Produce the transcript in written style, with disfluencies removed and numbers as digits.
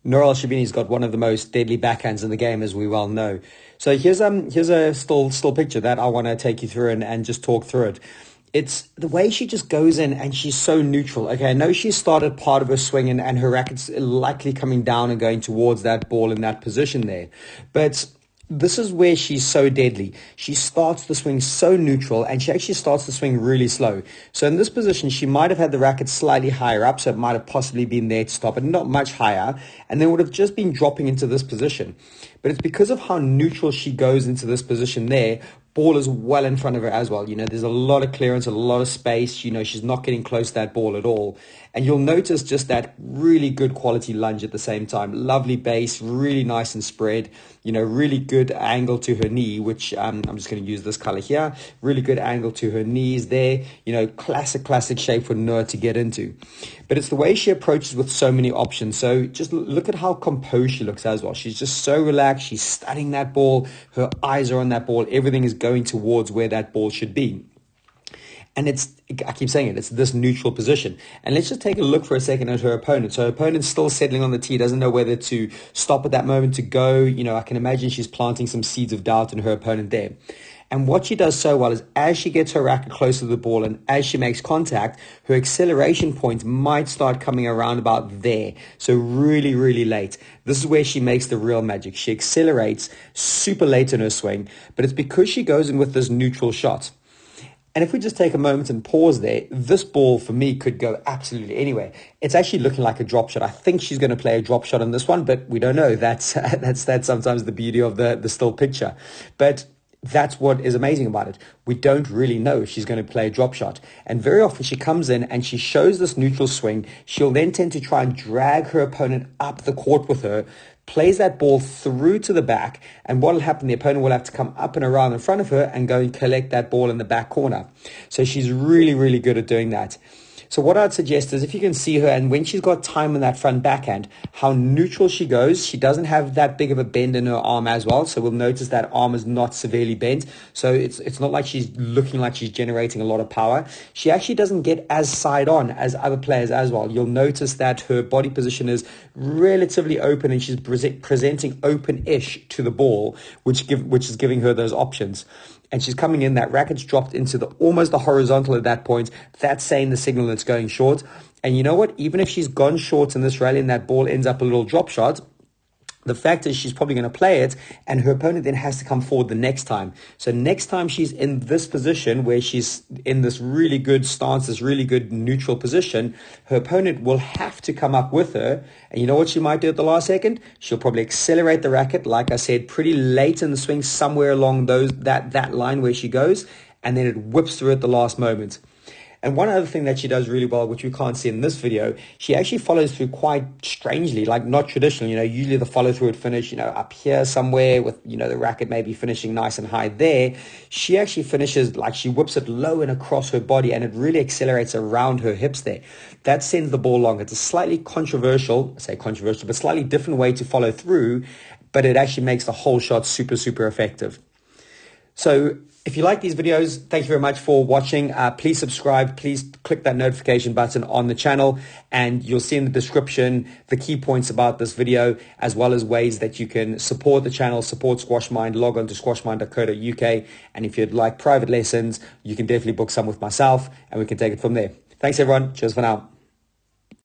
Nour El Sherbini's got one of the most deadly backhands in the game, as we well know. So here's a still picture that I want to take you through and just talk through it. It's the way she just goes in and she's so neutral. Okay, I know she started part of her swing and her racket's likely coming down and going towards that ball in that position there. But this is where she's so deadly. She starts the swing so neutral and she actually starts the swing really slow. So in this position, she might have had the racket slightly higher up, so it might have possibly been there to stop, but not much higher, and then would have just been dropping into this position. But it's because of how neutral she goes into this position there. Ball is well in front of her as well. You know, there's a lot of clearance, a lot of space. You know, she's not getting close to that ball at all. And you'll notice just that really good quality lunge at the same time. Lovely base, really nice and spread. You know, really good angle to her knee, which I'm just going to use this color here. Really good angle to her knees there. You know, classic shape for Nour to get into. But it's the way she approaches with so many options. So just look at how composed she looks as well. She's just so relaxed. She's studying that ball. Her eyes are on that ball. Everything is going towards where that ball should be. And I keep saying it's this neutral position. And let's just take a look for a second at her opponent. So her opponent's still settling on the tee, doesn't know whether to stop at that moment to go. You know, I can imagine she's planting some seeds of doubt in her opponent there. And what she does so well is as she gets her racket closer to the ball and as she makes contact, her acceleration point might start coming around about there. So really late. This is where she makes the real magic. She accelerates super late in her swing, but it's because she goes in with this neutral shot. And if we just take a moment and pause there, this ball for me could go absolutely anywhere. It's actually looking like a drop shot. I think she's going to play a drop shot on this one, but we don't know. That's sometimes the beauty of the still picture. But that's what is amazing about it. We don't really know if she's going to play a drop shot. And very often she comes in and she shows this neutral swing. She'll then tend to try and drag her opponent up the court with her, plays that ball through to the back, and what will happen, the opponent will have to come up and around in front of her and go and collect that ball in the back corner. So she's really good at doing that. So what I'd suggest is if you can see her, and when she's got time in that front backhand, how neutral she goes. She doesn't have that big of a bend in her arm as well. So we'll notice that arm is not severely bent. So it's not like she's looking like she's generating a lot of power. She actually doesn't get as side on as other players as well. You'll notice that her body position is relatively open and she's presenting open-ish to the ball, which is giving her those options. And she's coming in, that racket's dropped into almost the horizontal at that point. That's saying the signal that's going short. And you know what? Even if she's gone short in this rally and that ball ends up a little drop shot, the fact is she's probably going to play it and her opponent then has to come forward the next time. So next time she's in this position where she's in this really good stance, this really good neutral position, her opponent will have to come up with her. And you know what she might do at the last second? She'll probably accelerate the racket, like I said, pretty late in the swing, somewhere along that line where she goes, and then it whips through at the last moment. And one other thing that she does really well, which we can't see in this video, she actually follows through quite strangely, like not traditional. You know, usually the follow through would finish, you know, up here somewhere with, you know, the racket maybe finishing nice and high there. She actually finishes like she whips it low and across her body and it really accelerates around her hips there. That sends the ball long. It's a slightly controversial, but slightly different way to follow through, but it actually makes the whole shot super effective. So if you like these videos, thank you very much for watching. Please subscribe. Please click that notification button on the channel, and you'll see in the description the key points about this video, as well as ways that you can support the channel, support Squash Mind. Log on to squashmind.co.uk, and if you'd like private lessons, you can definitely book some with myself, and we can take it from there. Thanks, everyone. Cheers for now.